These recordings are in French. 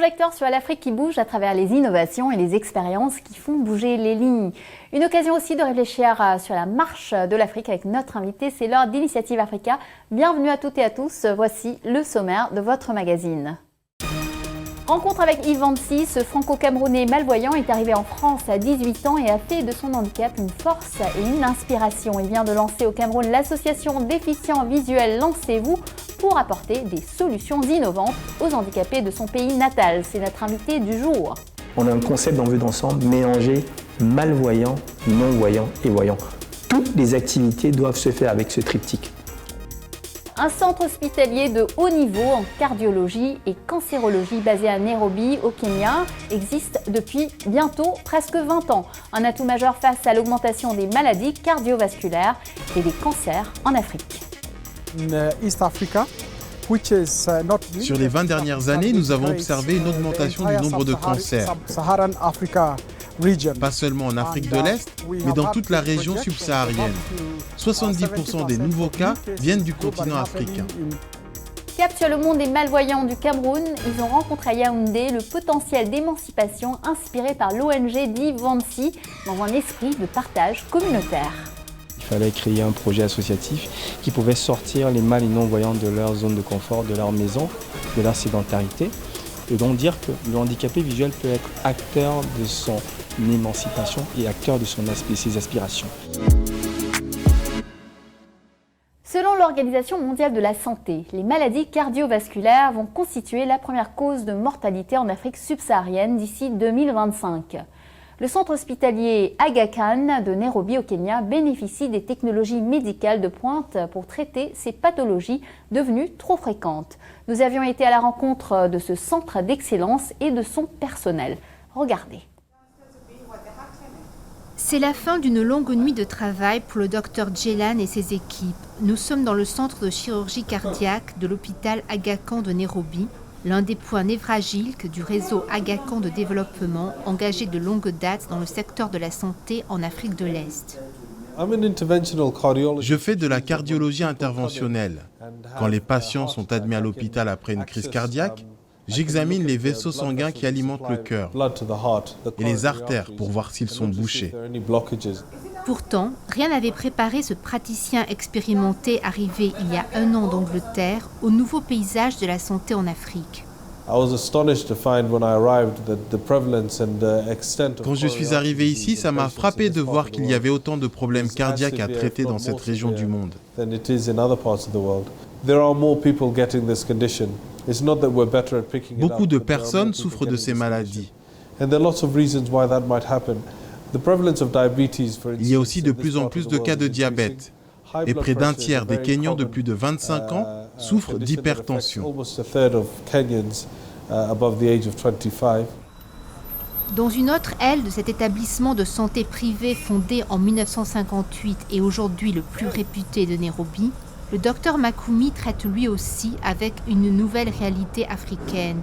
Projecteur sur l'Afrique qui bouge à travers les innovations et les expériences qui font bouger les lignes. Une occasion aussi de réfléchir sur la marche de l'Afrique avec notre invité, c'est l'heure d'Initiative Africa. Bienvenue à toutes et à tous, voici le sommaire de votre magazine. Rencontre avec Yves Vancy, ce franco-camerounais malvoyant est arrivé en France à 18 ans et a fait de son handicap une force et une inspiration. Il vient de lancer au Cameroun l'association Déficients Visuels Lancez-vous pour apporter des solutions innovantes aux handicapés de son pays natal. C'est notre invité du jour. On a un concept en vue d'ensemble, mélanger malvoyants, non-voyants et voyants. Toutes les activités doivent se faire avec ce triptyque. Un centre hospitalier de haut niveau en cardiologie et cancérologie basé à Nairobi, au Kenya, existe depuis bientôt presque 20 ans. Un atout majeur face à l'augmentation des maladies cardiovasculaires et des cancers en Afrique. Sur les 20 dernières années, nous avons observé une augmentation du nombre de cancers. Pas seulement en Afrique de l'Est, mais dans toute la région subsaharienne. 70% des nouveaux cas viennent du continent africain. Cap sur le monde des malvoyants du Cameroun, ils ont rencontré à Yaoundé le potentiel d'émancipation inspiré par l'ONG d'Yves Vancy dans un esprit de partage communautaire. Il fallait créer un projet associatif qui pouvait sortir les mal et non-voyants de leur zone de confort, de leur maison, de leur sédentarité. Et donc dire que le handicapé visuel peut être acteur de son émancipation et acteur de ses aspirations. Selon l'Organisation mondiale de la santé, les maladies cardiovasculaires vont constituer la première cause de mortalité en Afrique subsaharienne d'ici 2025. Le centre hospitalier Aga Khan de Nairobi au Kenya bénéficie des technologies médicales de pointe pour traiter ces pathologies devenues trop fréquentes. Nous avions été à la rencontre de ce centre d'excellence et de son personnel. Regardez. C'est la fin d'une longue nuit de travail pour le docteur Djelan et ses équipes. Nous sommes dans le centre de chirurgie cardiaque de l'hôpital Aga Khan de Nairobi, l'un des points névralgiques du réseau Aga Khan de développement engagé de longue date dans le secteur de la santé en Afrique de l'Est. Je fais de la cardiologie interventionnelle. Quand les patients sont admis à l'hôpital après une crise cardiaque, j'examine les vaisseaux sanguins qui alimentent le cœur et les artères pour voir s'ils sont bouchés. Pourtant, rien n'avait préparé ce praticien expérimenté arrivé il y a 1 an d'Angleterre au nouveau paysage de la santé en Afrique. Quand je suis arrivé ici, ça m'a frappé de voir qu'il y avait autant de problèmes cardiaques à traiter dans cette région du monde. Beaucoup de personnes souffrent de ces maladies. Il y a aussi de plus en plus de cas de diabète. Et près d'un tiers des Kenyans de plus de 25 ans souffrent d'hypertension. Dans une autre aile de cet établissement de santé privé fondé en 1958 et aujourd'hui le plus réputé de Nairobi, le docteur Makoumi traite lui aussi avec une nouvelle réalité africaine.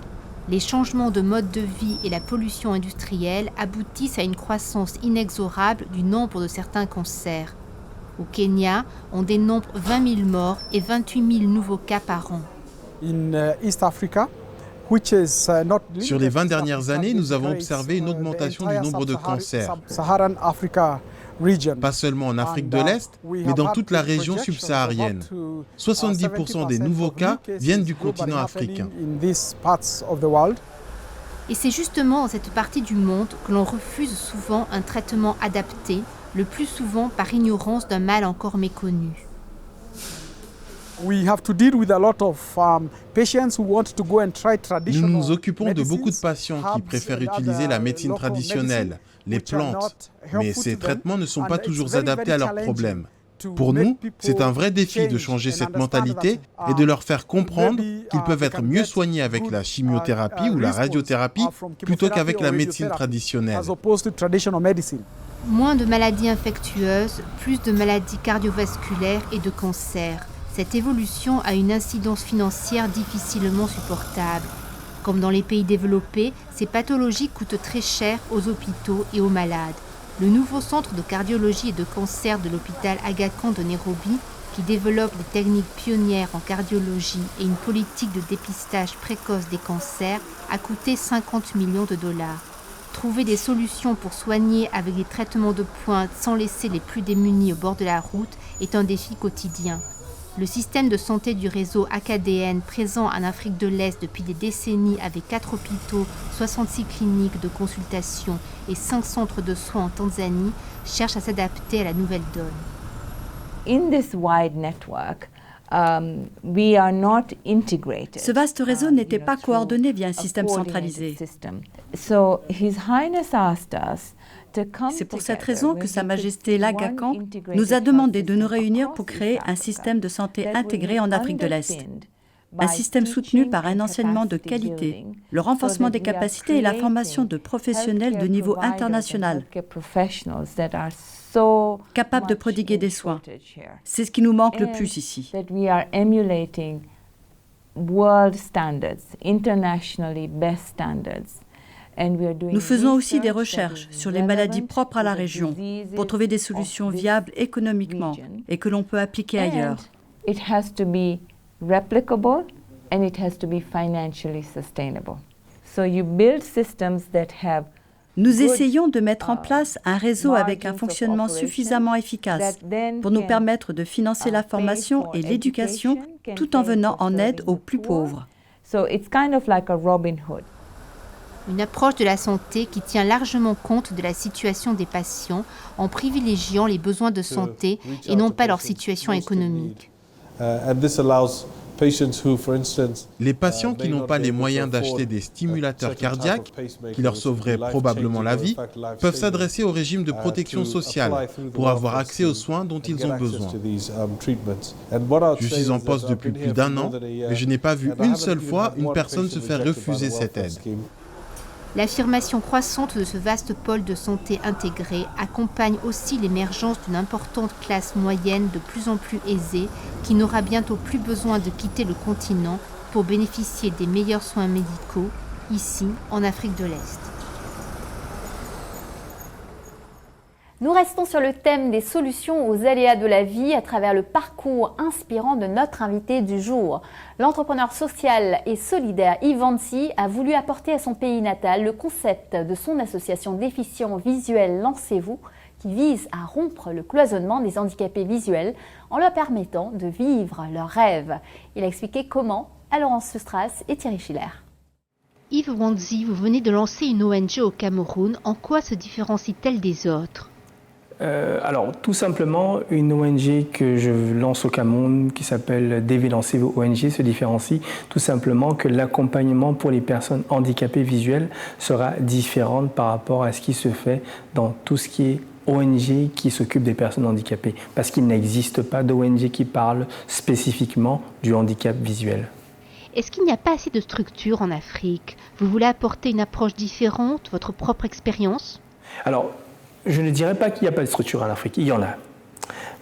Les changements de mode de vie et la pollution industrielle aboutissent à une croissance inexorable du nombre de certains cancers. Au Kenya, on dénombre 20 000 morts et 28 000 nouveaux cas par an. Sur les 20 dernières années, nous avons observé une augmentation du nombre de cancers. Pas seulement en Afrique de l'Est, mais dans toute la région subsaharienne. 70% des nouveaux cas viennent du continent africain. Et c'est justement dans cette partie du monde que l'on refuse souvent un traitement adapté, le plus souvent par ignorance d'un mal encore méconnu. Nous nous occupons de beaucoup de patients qui préfèrent utiliser la médecine traditionnelle, les plantes, mais ces traitements ne sont pas toujours adaptés à leurs problèmes. Pour nous, c'est un vrai défi de changer cette mentalité et de leur faire comprendre qu'ils peuvent être mieux soignés avec la chimiothérapie ou la radiothérapie plutôt qu'avec la médecine traditionnelle. Moins de maladies infectieuses, plus de maladies cardiovasculaires et de cancers. Cette évolution a une incidence financière difficilement supportable. Comme dans les pays développés, ces pathologies coûtent très cher aux hôpitaux et aux malades. Le nouveau centre de cardiologie et de cancer de l'hôpital Aga Khan de Nairobi qui développe des techniques pionnières en cardiologie et une politique de dépistage précoce des cancers, a coûté 50 millions de dollars. Trouver des solutions pour soigner avec des traitements de pointe sans laisser les plus démunis au bord de la route est un défi quotidien. Le système de santé du réseau AKDN, présent en Afrique de l'Est depuis des décennies avec 4 hôpitaux, 66 cliniques de consultation et 5 centres de soins en Tanzanie, cherche à s'adapter à la nouvelle donne. In this wide network, ce vaste réseau n'était pas coordonné via un système centralisé. C'est pour cette raison que Sa Majesté l'Aga Khan nous a demandé de nous réunir pour créer un système de santé intégré en Afrique de l'Est. Un système soutenu par un enseignement de qualité, le renforcement des capacités et la formation de professionnels de niveau international, capables de prodiguer des soins. C'est ce qui nous manque le plus ici. Nous faisons aussi des recherches sur les maladies propres à la région pour trouver des solutions viables économiquement et que l'on peut appliquer ailleurs. Replicable and it has to be financially sustainable. So you build systems that have Nous essayons de mettre en place un réseau avec un fonctionnement suffisamment efficace pour nous permettre de financer la formation et l'éducation tout en venant en aide aux plus pauvres. So it's kind of like a Robin Hood. Une approche de la santé qui tient largement compte de la situation des patients en privilégiant les besoins de santé et non pas leur situation économique. Les patients qui n'ont pas les moyens d'acheter des stimulateurs cardiaques, qui leur sauveraient probablement la vie, peuvent s'adresser au régime de protection sociale pour avoir accès aux soins dont ils ont besoin. Je suis en poste depuis plus d'1 an, mais je n'ai pas vu une seule fois une personne se faire refuser cette aide. L'affirmation croissante de ce vaste pôle de santé intégré accompagne aussi l'émergence d'une importante classe moyenne de plus en plus aisée qui n'aura bientôt plus besoin de quitter le continent pour bénéficier des meilleurs soins médicaux, ici en Afrique de l'Est. Nous restons sur le thème des solutions aux aléas de la vie à travers le parcours inspirant de notre invité du jour. L'entrepreneur social et solidaire Yves Vancy a voulu apporter à son pays natal le concept de son association déficients visuels Lancez-vous, qui vise à rompre le cloisonnement des handicapés visuels en leur permettant de vivre leurs rêves. Il a expliqué comment à Laurence Sustras et Thierry Schiller. Yves Vancy, vous venez de lancer une ONG au Cameroun. En quoi se différencie-t-elle des autres ? Alors, tout simplement, une ONG que je lance au Cameroun, qui s'appelle DV Lancez-vous ONG, se différencie tout simplement que l'accompagnement pour les personnes handicapées visuelles sera différent par rapport à ce qui se fait dans tout ce qui est ONG qui s'occupe des personnes handicapées, parce qu'il n'existe pas d'ONG qui parle spécifiquement du handicap visuel. Est-ce qu'il n'y a pas assez de structures en Afrique ? Vous voulez apporter une approche différente, votre propre expérience ? Alors, je ne dirais pas qu'il n'y a pas de structure en Afrique, il y en a.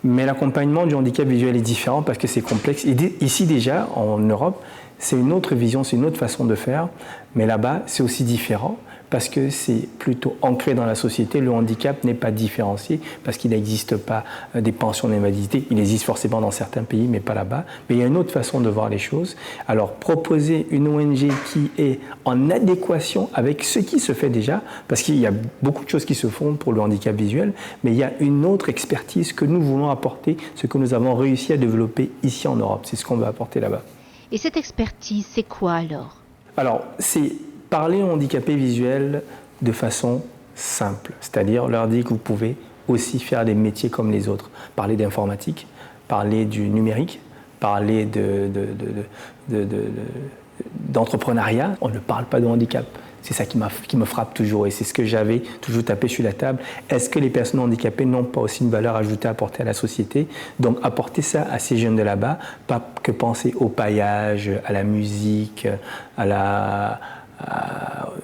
Mais l'accompagnement du handicap visuel est différent parce que c'est complexe. Ici déjà, en Europe, c'est une autre vision, c'est une autre façon de faire. Mais là-bas, c'est aussi différent parce que c'est plutôt ancré dans la société. Le handicap n'est pas différencié parce qu'il n'existe pas des pensions d'invalidité. Il existe forcément dans certains pays, mais pas là-bas. Mais il y a une autre façon de voir les choses. Alors, proposer une ONG qui est en adéquation avec ce qui se fait déjà, parce qu'il y a beaucoup de choses qui se font pour le handicap visuel, mais il y a une autre expertise que nous voulons apporter, ce que nous avons réussi à développer ici en Europe. C'est ce qu'on veut apporter là-bas. Et cette expertise, c'est quoi alors ? Alors, c'est parler aux handicapés visuels de façon simple, c'est-à-dire leur dire que vous pouvez aussi faire des métiers comme les autres. Parler d'informatique, parler du numérique, parler d'entrepreneuriat. On ne parle pas de handicap. C'est ça qui me frappe toujours et c'est ce que j'avais toujours tapé sur la table. Est-ce que les personnes handicapées n'ont pas aussi une valeur ajoutée à apporter à la société ? Donc apporter ça à ces jeunes de là-bas, pas que penser au paillage, à la musique,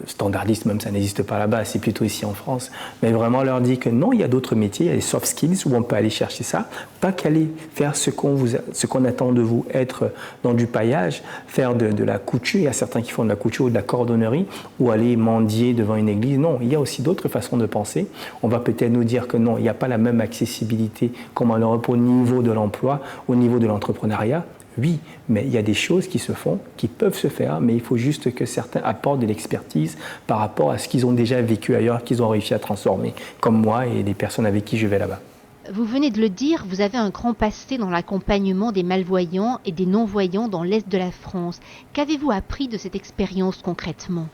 standardiste, même ça n'existe pas là-bas, c'est plutôt ici en France, mais vraiment leur dire que non, il y a d'autres métiers, il y a des soft skills où on peut aller chercher ça, pas qu'aller faire ce qu'on attend de vous, être dans du paillage, faire de la couture, il y a certains qui font de la couture ou de la cordonnerie, ou aller mendier devant une église. Non, il y a aussi d'autres façons de penser. On va peut-être nous dire que non, il n'y a pas la même accessibilité comme en Europe au niveau de l'emploi, au niveau de l'entrepreneuriat. Oui, mais il y a des choses qui se font, qui peuvent se faire, mais il faut juste que certains apportent de l'expertise par rapport à ce qu'ils ont déjà vécu ailleurs, qu'ils ont réussi à transformer, comme moi et les personnes avec qui je vais là-bas. Vous venez de le dire, vous avez un grand passé dans l'accompagnement des malvoyants et des non-voyants dans l'Est de la France. Qu'avez-vous appris de cette expérience concrètement?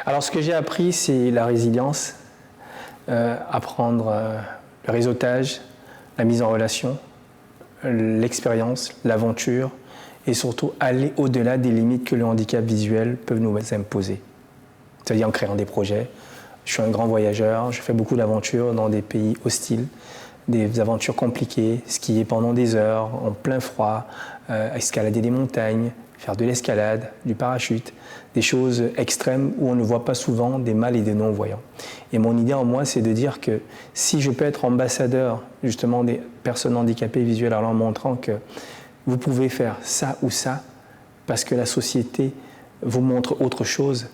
Alors ce que j'ai appris, c'est la résilience, apprendre le réseautage, la mise en relation, l'expérience, l'aventure, et surtout aller au-delà des limites que le handicap visuel peut nous imposer. C'est-à-dire en créant des projets. Je suis un grand voyageur, je fais beaucoup d'aventures dans des pays hostiles, des aventures compliquées, skier pendant des heures, en plein froid, escalader des montagnes, faire de l'escalade, du parachute, des choses extrêmes où on ne voit pas souvent des mal et des non-voyants. Et mon idée en moi, c'est de dire que si je peux être ambassadeur justement des personnes handicapées visuelles en leur montrant que vous pouvez faire ça ou ça, parce que la société vous montre autre chose,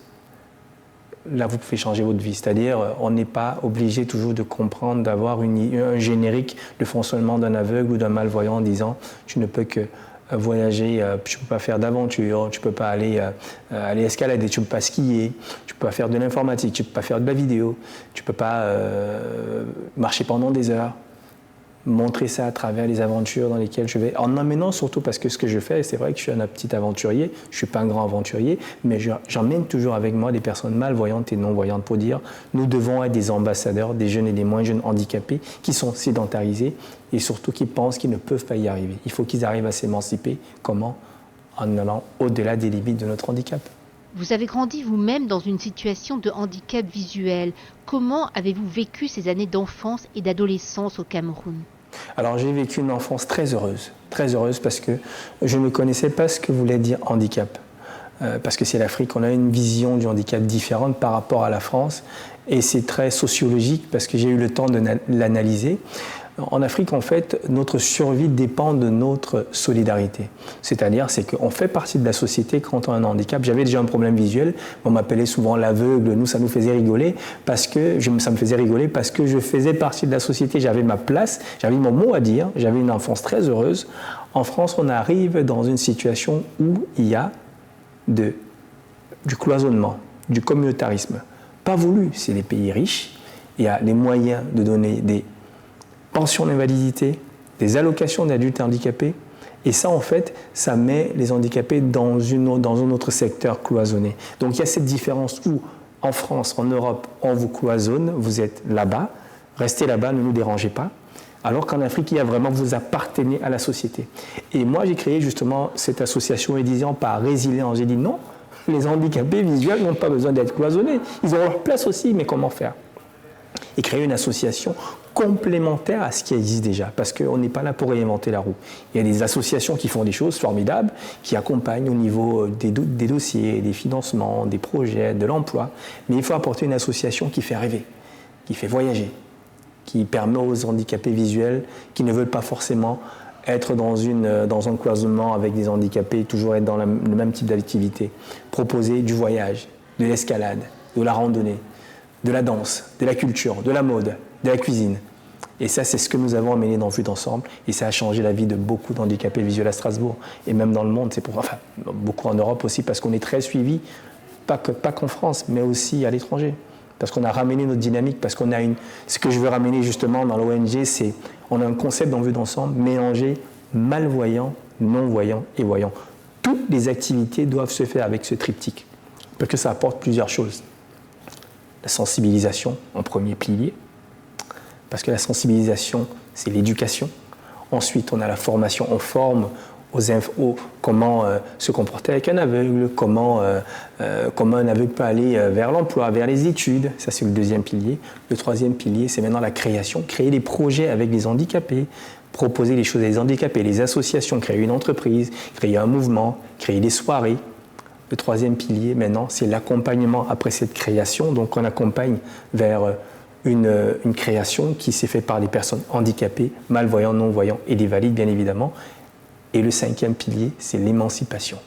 là vous pouvez changer votre vie. C'est-à-dire, on n'est pas obligé toujours de comprendre, d'avoir un générique de fonctionnement d'un aveugle ou d'un malvoyant en disant « tu ne peux que voyager, tu ne peux pas faire d'aventure, tu ne peux pas aller escalader, tu ne peux pas skier, tu ne peux pas faire de l'informatique, tu ne peux pas faire de la vidéo, tu ne peux pas marcher pendant des heures ». Montrer ça à travers les aventures dans lesquelles je vais, en emmenant surtout, parce que ce que je fais, c'est vrai que je suis un petit aventurier, je ne suis pas un grand aventurier, mais j'emmène toujours avec moi des personnes malvoyantes et non-voyantes pour dire nous devons être des ambassadeurs des jeunes et des moins jeunes handicapés qui sont sédentarisés et surtout qui pensent qu'ils ne peuvent pas y arriver. Il faut qu'ils arrivent à s'émanciper. Comment? En allant au-delà des limites de notre handicap. Vous avez grandi vous-même dans une situation de handicap visuel. Comment avez-vous vécu ces années d'enfance et d'adolescence au Cameroun? Alors j'ai vécu une enfance très heureuse parce que je ne connaissais pas ce que voulait dire handicap. Parce que c'est l'Afrique, on a une vision du handicap différente par rapport à la France et c'est très sociologique parce que j'ai eu le temps de l'analyser. En Afrique, en fait, notre survie dépend de notre solidarité. C'est-à-dire, c'est qu'on fait partie de la société quand on a un handicap. J'avais déjà un problème visuel, on m'appelait souvent l'aveugle, nous, ça nous faisait rigoler, ça me faisait rigoler parce que je faisais partie de la société, j'avais ma place, j'avais mon mot à dire, j'avais une enfance très heureuse. En France, on arrive dans une situation où il y a du cloisonnement, du communautarisme. Pas voulu, c'est les pays riches, il y a les moyens de donner des pensions d'invalidité, des allocations d'adultes handicapés. Et ça, en fait, ça met les handicapés dans un autre secteur cloisonné. Donc il y a cette différence où, en France, en Europe, on vous cloisonne, vous êtes là-bas, restez là-bas, ne nous dérangez pas. Alors qu'en Afrique, il y a vraiment, vous appartenez à la société. Et moi, j'ai créé justement cette association et disant par résilience, j'ai dit non, les handicapés visuels n'ont pas besoin d'être cloisonnés. Ils ont leur place aussi, mais comment faire? Et créer une association complémentaire à ce qui existe déjà, parce qu'on n'est pas là pour réinventer la roue. Il y a des associations qui font des choses formidables, qui accompagnent au niveau des dossiers, des financements, des projets, de l'emploi, mais il faut apporter une association qui fait rêver, qui fait voyager, qui permet aux handicapés visuels qui ne veulent pas forcément être dans un cloisonnement avec des handicapés, toujours être dans le même type d'activité, proposer du voyage, de l'escalade, de la randonnée, de la danse, de la culture, de la mode, de la cuisine. Et ça, c'est ce que nous avons amené dans Vue d'ensemble. Et ça a changé la vie de beaucoup d'handicapés visuels à Strasbourg. Et même dans le monde, beaucoup en Europe aussi, parce qu'on est très suivis, pas qu'en France, mais aussi à l'étranger. Parce qu'on a ramené notre dynamique, parce qu'on a ce que je veux ramener justement dans l'ONG, c'est on a un concept dans Vue d'ensemble, mélanger malvoyants, non-voyants et voyants. Toutes les activités doivent se faire avec ce triptyque, parce que ça apporte plusieurs choses. La sensibilisation en premier pilier, parce que la sensibilisation, c'est l'éducation. Ensuite, on a la formation, on forme comment se comporter avec un aveugle, comment un aveugle peut aller vers l'emploi, vers les études. Ça, c'est le deuxième pilier. Le troisième pilier, c'est maintenant la création, créer des projets avec les handicapés, proposer les choses à les handicapés, les associations, créer une entreprise, créer un mouvement, créer des soirées, Le troisième pilier, maintenant, c'est l'accompagnement après cette création. Donc, on accompagne vers une création qui s'est faite par les personnes handicapées, malvoyants, non-voyants et des valides, bien évidemment. Et le cinquième pilier, c'est l'émancipation.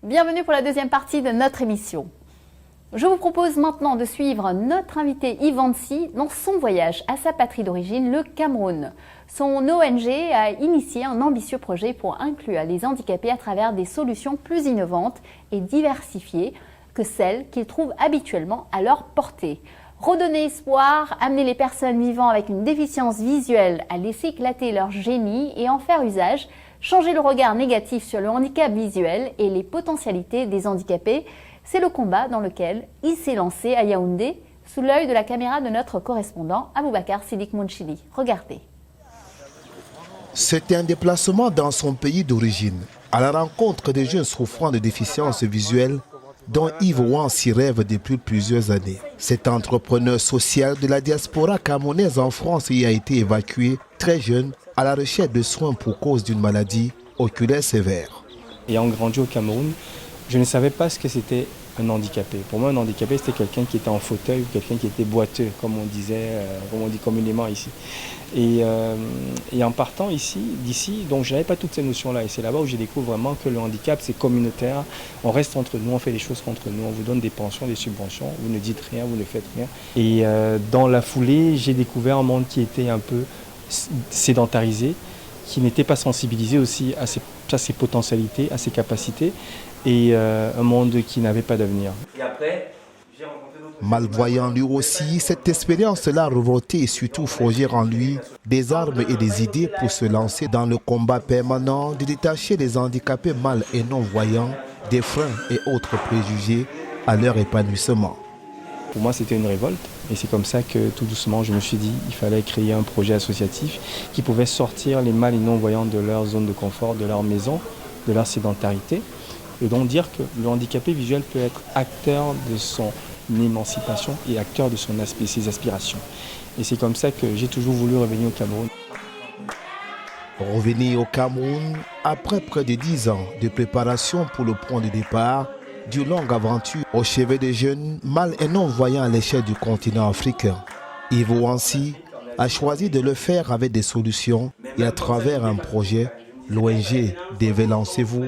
Bienvenue pour la deuxième partie de notre émission. Je vous propose maintenant de suivre notre invité Ivancy dans son voyage à sa patrie d'origine, le Cameroun. Son ONG a initié un ambitieux projet pour inclure les handicapés à travers des solutions plus innovantes et diversifiées que celles qu'ils trouvent habituellement à leur portée. Redonner espoir, amener les personnes vivant avec une déficience visuelle à laisser éclater leur génie et en faire usage, changer le regard négatif sur le handicap visuel et les potentialités des handicapés, c'est le combat dans lequel il s'est lancé à Yaoundé, sous l'œil de la caméra de notre correspondant Aboubacar Sidik Mounchili. Regardez. C'était un déplacement dans son pays d'origine, à la rencontre des jeunes souffrant de déficience visuelle dont Yves Wansi rêve depuis plusieurs années. Cet entrepreneur social de la diaspora camerounaise en France y a été évacué très jeune à la recherche de soins pour cause d'une maladie oculaire sévère. Ayant grandi au Cameroun, je ne savais pas ce que c'était un handicapé. Pour moi, un handicapé, c'était quelqu'un qui était en fauteuil ou quelqu'un qui était boiteux, comme on dit communément ici. Et en partant d'ici, donc je n'avais pas toutes ces notions-là. Et c'est là-bas où j'ai découvert vraiment que le handicap, c'est communautaire. On reste entre nous, on fait les choses contre nous, on vous donne des pensions, des subventions, vous ne dites rien, vous ne faites rien. Et dans la foulée, j'ai découvert un monde qui était un peu sédentarisé, qui n'était pas sensibilisé aussi à ses potentialités, à ses capacités, et un monde qui n'avait pas d'avenir. Et après, j'ai rencontré d'autres... Malvoyant lui aussi, cette expérience-là a revolté et surtout forgé en lui des armes et des idées pour se lancer dans le combat permanent de détacher les handicapés mal et non-voyants des freins et autres préjugés à leur épanouissement. Pour moi, c'était une révolte et c'est comme ça que tout doucement, je me suis dit qu'il fallait créer un projet associatif qui pouvait sortir les mal et non-voyants de leur zone de confort, de leur maison, de leur sédentarité. Et donc dire que le handicapé visuel peut être acteur de son émancipation et acteur de ses aspirations. Et c'est comme ça que j'ai toujours voulu revenir au Cameroun. Revenir au Cameroun après près de 10 ans de préparation pour le point de départ d'une longue aventure au chevet des jeunes mal et non-voyants à l'échelle du continent africain. Yves Wansi a choisi de le faire avec des solutions et à travers un projet, l'ONG Dévélancez-vous,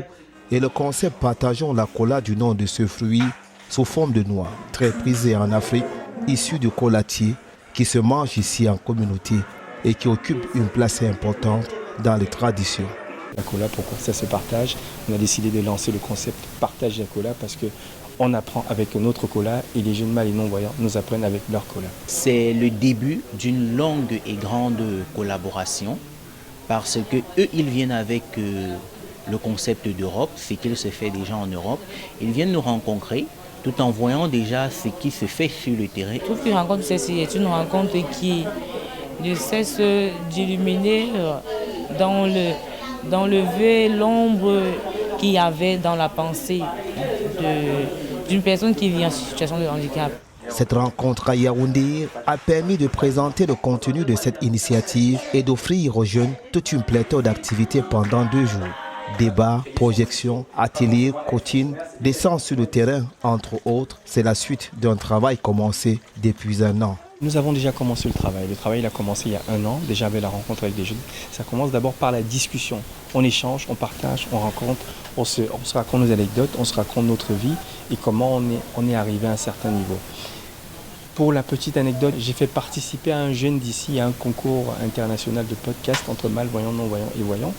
et le concept Partageons la cola du nom de ce fruit sous forme de noix, très prisé en Afrique, issu du colatier qui se mange ici en communauté et qui occupe une place importante dans les traditions. La cola, pourquoi ça se partage? On a décidé de lancer le concept Partage la cola parce qu'on apprend avec notre cola et les jeunes mal et non-voyants nous apprennent avec leur cola. C'est le début d'une longue et grande collaboration parce que eux, ils viennent avec... le concept d'Europe, ce qu'il se fait déjà en Europe. Ils viennent nous rencontrer tout en voyant déjà ce qui se fait sur le terrain. Je trouve qu'une rencontre, c'est une rencontre qui ne cesse d'illuminer, d'enlever l'ombre qu'il y avait dans la pensée d'une personne qui vit en situation de handicap. Cette rencontre à Yaoundé a permis de présenter le contenu de cette initiative et d'offrir aux jeunes toute une pléthore d'activités pendant 2 jours. Débats, projections, ateliers, coaching, descente sur le terrain, entre autres, c'est la suite d'un travail commencé depuis 1 an. Nous avons déjà commencé le travail. Le travail il a commencé il y a 1 an, déjà avec la rencontre avec des jeunes. Ça commence d'abord par la discussion. On échange, on partage, on rencontre, on se raconte nos anecdotes, on se raconte notre vie et comment on est arrivé à un certain niveau. Pour la petite anecdote, j'ai fait participer un jeune d'ici à un concours international de podcast entre malvoyants, non-voyants et voyants.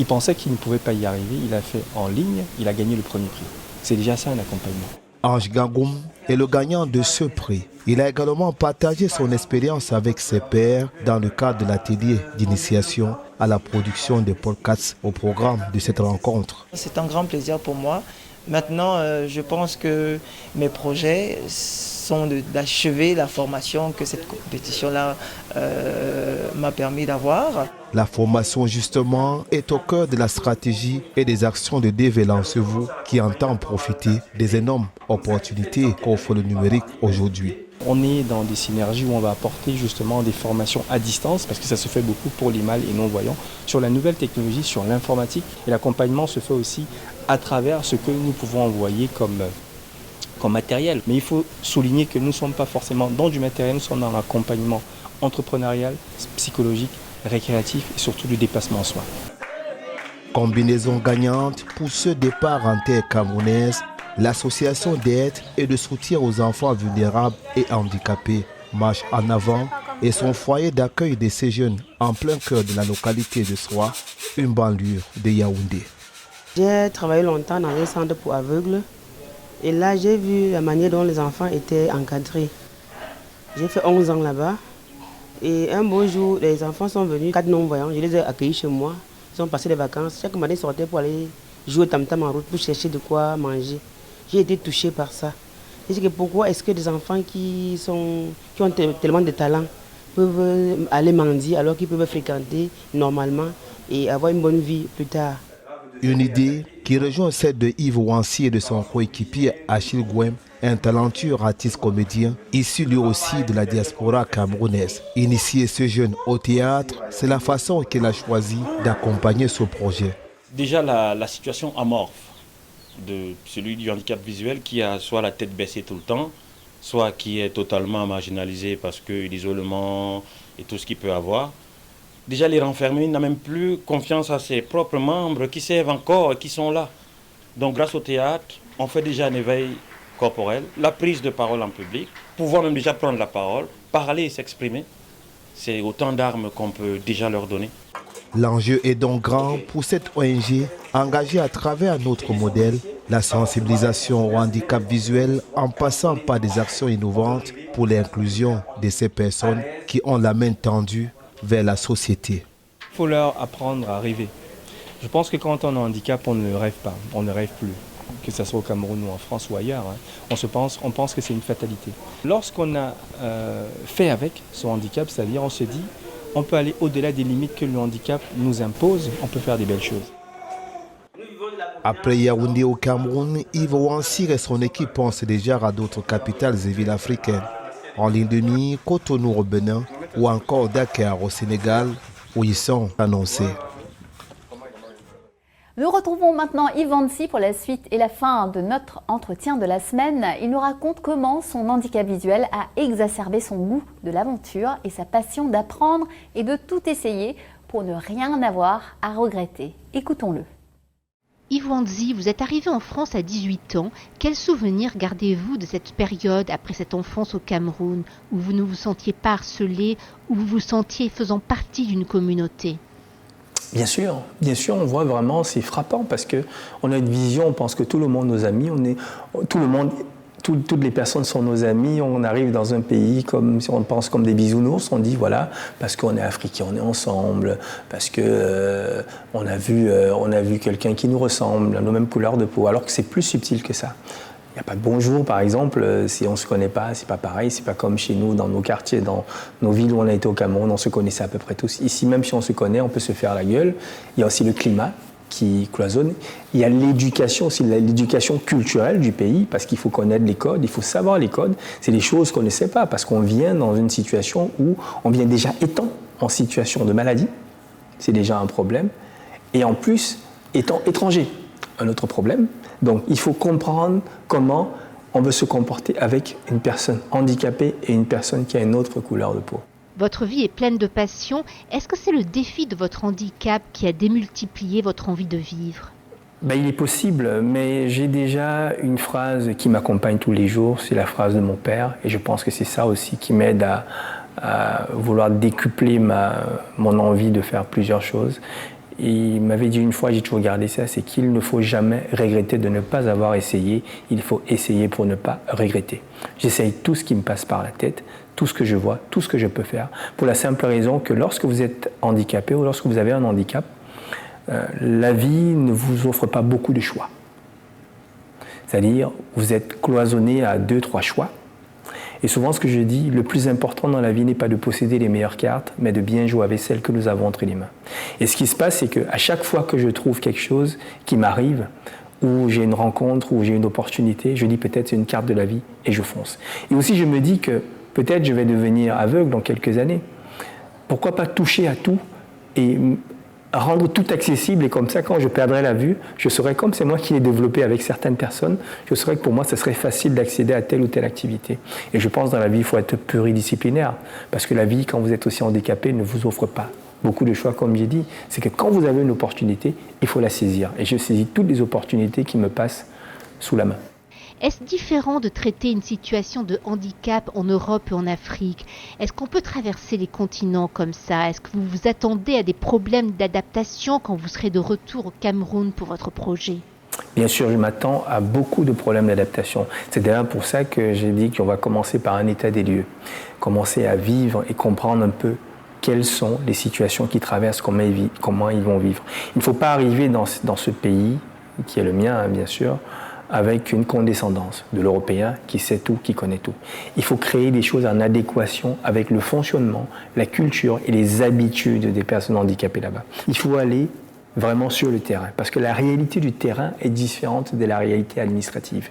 Il pensait qu'il ne pouvait pas y arriver, il a fait en ligne, il a gagné le premier prix. C'est déjà ça un accompagnement. Ange Gangoum est le gagnant de ce prix. Il a également partagé son expérience avec ses pairs dans le cadre de l'atelier d'initiation à la production des podcasts au programme de cette rencontre. C'est un grand plaisir pour moi. Maintenant, je pense que mes projets sont d'achever la formation que cette compétition-là m'a permis d'avoir. La formation, justement, est au cœur de la stratégie et des actions de Dévélancez-vous qui entend profiter des énormes opportunités qu'offre le numérique aujourd'hui. On est dans des synergies où on va apporter justement des formations à distance, parce que ça se fait beaucoup pour les mal et non-voyants, sur la nouvelle technologie, sur l'informatique. Et l'accompagnement se fait aussi à travers ce que nous pouvons envoyer comme matériel. Mais il faut souligner que nous ne sommes pas forcément dans du matériel, nous sommes dans l'accompagnement entrepreneurial, psychologique, récréatif et surtout du déplacement en soi. Combinaison gagnante pour ce départ en terre camerounaise, l'association d'aide et de soutien aux enfants vulnérables et handicapés marche en avant et son foyer d'accueil de ces jeunes en plein cœur de la localité de Soa, une banlieue de Yaoundé. J'ai travaillé longtemps dans un centre pour aveugles et là j'ai vu la manière dont les enfants étaient encadrés. J'ai fait 11 ans là-bas et un beau jour les enfants sont venus, 4 non-voyants, je les ai accueillis chez moi. Ils ont passé des vacances. Chaque matin, ils sortaient pour aller jouer tam-tam en route, pour chercher de quoi manger. J'ai été touchée par ça. Je dis que pourquoi est-ce que des enfants qui ont tellement de talent peuvent aller mendier alors qu'ils peuvent fréquenter normalement et avoir une bonne vie plus tard. Une idée qui rejoint celle de Yves Wansi et de son coéquipier Achille Gouem, un talentueux artiste comédien issu lui aussi de la diaspora camerounaise. Initier ce jeune au théâtre, c'est la façon qu'il a choisi d'accompagner ce projet. Déjà la situation amorphe de celui du handicap visuel qui a soit la tête baissée tout le temps, soit qui est totalement marginalisé parce que l'isolement et tout ce qu'il peut avoir. Déjà les renfermés, il n'a même plus confiance à ses propres membres qui servent encore et qui sont là. Donc grâce au théâtre, on fait déjà un éveil corporel, la prise de parole en public, pouvoir même déjà prendre la parole, parler et s'exprimer. C'est autant d'armes qu'on peut déjà leur donner. L'enjeu est donc grand pour cette ONG engagée à travers notre modèle, la sensibilisation au handicap visuel en passant par des actions innovantes pour l'inclusion de ces personnes qui ont la main tendue vers la société. Il faut leur apprendre à rêver. Je pense que quand on a un handicap, on ne rêve pas, on ne rêve plus. Que ce soit au Cameroun ou en France ou ailleurs, on pense que c'est une fatalité. Lorsqu'on a fait avec son handicap, c'est-à-dire on se dit, on peut aller au-delà des limites que le handicap nous impose, on peut faire des belles choses. Après Yaoundé au Cameroun, Yves Wansi et son équipe pensent déjà à d'autres capitales et villes africaines. En ligne de mire, Cotonou au Bénin ou encore Dakar au Sénégal, où ils sont annoncés. Nous retrouvons maintenant Yves Wansi pour la suite et la fin de notre entretien de la semaine. Il nous raconte comment son handicap visuel a exacerbé son goût de l'aventure et sa passion d'apprendre et de tout essayer pour ne rien avoir à regretter. Écoutons-le. Yves Wansi, vous êtes arrivé en France à 18 ans. Quels souvenirs gardez-vous de cette période après cette enfance au Cameroun où vous ne vous sentiez pas harcelé, où vous vous sentiez faisant partie d'une communauté ? Bien sûr, on voit vraiment, c'est frappant parce qu'on a une vision, on pense que tout le monde est nos amis, toutes les personnes sont nos amis, on arrive dans un pays comme si on pense comme des bisounours, on dit voilà, parce qu'on est africain, on est ensemble, parce que on a vu quelqu'un qui nous ressemble, à nos mêmes couleurs de peau, alors que c'est plus subtil que ça. Il n'y a pas de bonjour, par exemple, si on ne se connaît pas, c'est pas pareil, c'est pas comme chez nous, dans nos quartiers, dans nos villes où on a été au Cameroun, on se connaissait à peu près tous. Ici, même si on se connaît, on peut se faire la gueule. Il y a aussi le climat qui cloisonne. Il y a l'éducation aussi, l'éducation culturelle du pays, parce qu'il faut connaître les codes, il faut savoir les codes. C'est des choses qu'on ne sait pas, parce qu'on vient dans une situation où on vient déjà étant en situation de maladie, c'est déjà un problème, et en plus, étant étranger, un autre problème. Donc il faut comprendre comment on veut se comporter avec une personne handicapée et une personne qui a une autre couleur de peau. Votre vie est pleine de passion. Est-ce que c'est le défi de votre handicap qui a démultiplié votre envie de vivre ? Il est possible, mais j'ai déjà une phrase qui m'accompagne tous les jours, c'est la phrase de mon père, et je pense que c'est ça aussi qui m'aide à vouloir décupler mon envie de faire plusieurs choses. Il m'avait dit une fois, j'ai toujours gardé ça, c'est qu'il ne faut jamais regretter de ne pas avoir essayé, il faut essayer pour ne pas regretter. J'essaye tout ce qui me passe par la tête, tout ce que je vois, tout ce que je peux faire, pour la simple raison que lorsque vous êtes handicapé ou lorsque vous avez un handicap, la vie ne vous offre pas beaucoup de choix. C'est-à-dire, vous êtes cloisonné à 2-3 choix. Et souvent, ce que je dis, le plus important dans la vie n'est pas de posséder les meilleures cartes, mais de bien jouer avec celles que nous avons entre les mains. Et ce qui se passe, c'est qu'à chaque fois que je trouve quelque chose qui m'arrive, où j'ai une rencontre, où j'ai une opportunité, je dis peut-être c'est une carte de la vie et je fonce. Et aussi je me dis que peut-être je vais devenir aveugle dans quelques années. Pourquoi pas toucher à tout et rendre tout accessible, et comme ça quand je perdrai la vue, je saurai, comme c'est moi qui l'ai développé avec certaines personnes, je saurai que pour moi ce serait facile d'accéder à telle ou telle activité. Et je pense dans la vie il faut être pluridisciplinaire, parce que la vie quand vous êtes aussi handicapé ne vous offre pas beaucoup de choix, comme j'ai dit. C'est que quand vous avez une opportunité, il faut la saisir. Et je saisis toutes les opportunités qui me passent sous la main. Est-ce différent de traiter une situation de handicap en Europe et en Afrique? Est-ce qu'on peut traverser les continents comme ça? Est-ce que vous vous attendez à des problèmes d'adaptation quand vous serez de retour au Cameroun pour votre projet? Bien sûr, je m'attends à beaucoup de problèmes d'adaptation. C'est d'ailleurs pour ça que j'ai dit qu'on va commencer par un état des lieux. Commencer à vivre et comprendre un peu quelles sont les situations qu'ils traversent, comment ils vont vivre. Il ne faut pas arriver dans ce pays, qui est le mien bien sûr, avec une condescendance de l'Européen qui sait tout, qui connaît tout. Il faut créer des choses en adéquation avec le fonctionnement, la culture et les habitudes des personnes handicapées là-bas. Il faut aller vraiment sur le terrain, parce que la réalité du terrain est différente de la réalité administrative.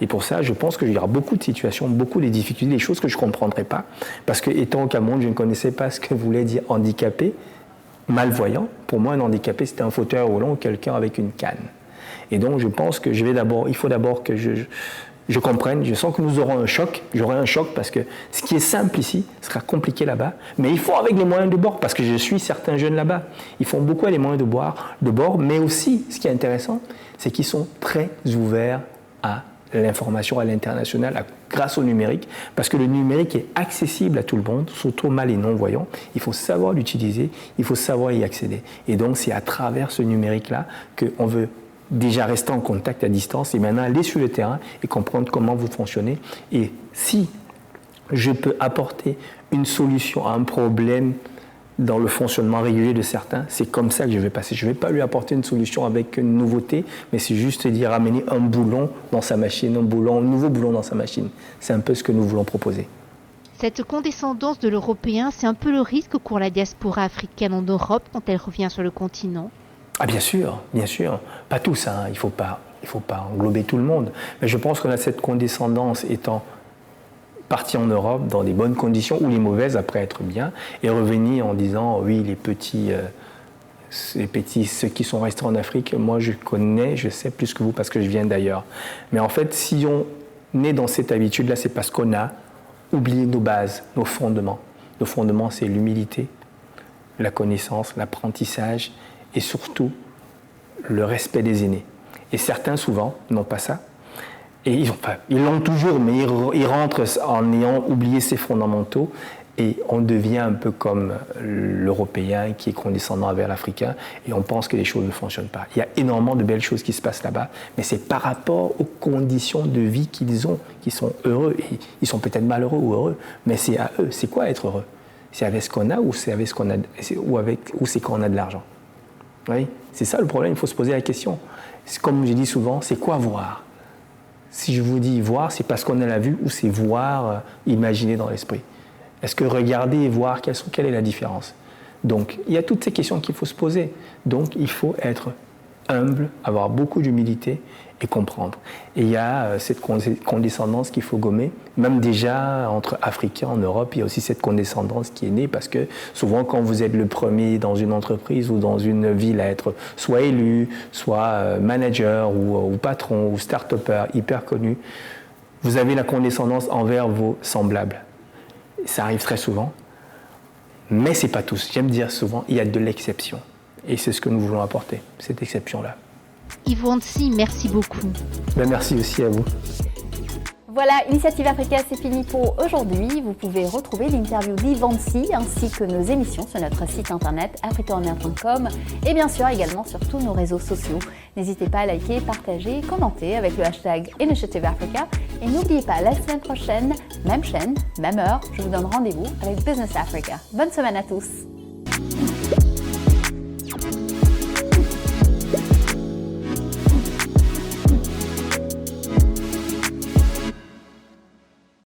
Et pour ça, je pense qu'il y aura beaucoup de situations, beaucoup de difficultés, des choses que je ne comprendrai pas, parce que étant au Cameroun, je ne connaissais pas ce que voulait dire handicapé, malvoyant. Pour moi, un handicapé, c'était un fauteuil roulant ou quelqu'un avec une canne. Et donc, je pense que il faut d'abord que je comprenne. Je sens que nous aurons un choc. J'aurai un choc parce que ce qui est simple ici sera compliqué là-bas. Mais il faut avec les moyens de bord, parce que je suis certains jeunes là-bas. Ils font beaucoup avec les moyens de bord, mais aussi, ce qui est intéressant, c'est qu'ils sont très ouverts à l'information à l'international grâce au numérique, parce que le numérique est accessible à tout le monde, surtout mal et non-voyants. Il faut savoir l'utiliser, il faut savoir y accéder. Et donc, c'est à travers ce numérique-là qu'on veut déjà rester en contact à distance et maintenant aller sur le terrain et comprendre comment vous fonctionnez. Et si je peux apporter une solution à un problème dans le fonctionnement régulier de certains, c'est comme ça que je vais passer. Je ne vais pas lui apporter une solution avec une nouveauté, mais c'est juste dire amener un boulon dans sa machine, un nouveau boulon dans sa machine. C'est un peu ce que nous voulons proposer. Cette condescendance de l'Européen, c'est un peu le risque qu'ont la diaspora africaine en Europe quand elle revient sur le continent? Ah bien sûr, pas tous, hein. Il faut pas englober tout le monde. Mais je pense qu'on a cette condescendance étant parti en Europe dans des bonnes conditions ou les mauvaises après être bien, et revenir en disant oui les petits, ceux qui sont restés en Afrique, moi je sais plus que vous parce que je viens d'ailleurs. Mais en fait, si on est dans cette habitude-là, c'est parce qu'on a oublié nos bases, nos fondements. Nos fondements, c'est l'humilité, la connaissance, l'apprentissage, et surtout le respect des aînés. Et certains, souvent, n'ont pas ça. Et ils l'ont toujours, mais ils rentrent en ayant oublié ces fondamentaux, et on devient un peu comme l'Européen qui est condescendant vers l'Africain, et on pense que les choses ne fonctionnent pas. Il y a énormément de belles choses qui se passent là-bas, mais c'est par rapport aux conditions de vie qu'ils ont, qui sont heureux. Et ils sont peut-être malheureux ou heureux, mais c'est à eux. C'est quoi être heureux? C'est avec ce qu'on a ou c'est avec ce qu'on a, ou c'est quand on a de l'argent? Oui, c'est ça le problème, il faut se poser la question. Comme je dis souvent, c'est quoi voir? Si je vous dis voir, c'est parce qu'on a la vue ou c'est voir, imaginer dans l'esprit? Est-ce que regarder et voir, quelle est la différence? Donc, il y a toutes ces questions qu'il faut se poser. Donc, il faut être humble, avoir beaucoup d'humilité et comprendre. Et il y a cette condescendance qu'il faut gommer. Même déjà, entre Africains en Europe, il y a aussi cette condescendance qui est née parce que souvent, quand vous êtes le premier dans une entreprise ou dans une ville à être soit élu, soit manager ou patron ou start-upper hyper connu, vous avez la condescendance envers vos semblables. Ça arrive très souvent, mais ce n'est pas tous. J'aime dire souvent, il y a de l'exception. Et c'est ce que nous voulons apporter, cette exception-là. Yves Wansi, merci beaucoup. Merci aussi à vous. Voilà, Initiative Africa, c'est fini pour aujourd'hui. Vous pouvez retrouver l'interview d'Yves Wansi ainsi que nos émissions sur notre site internet africaenmer.com et bien sûr également sur tous nos réseaux sociaux. N'hésitez pas à liker, partager, commenter avec le hashtag Initiative Africa. Et n'oubliez pas, la semaine prochaine, même chaîne, même heure, je vous donne rendez-vous avec Business Africa. Bonne semaine à tous.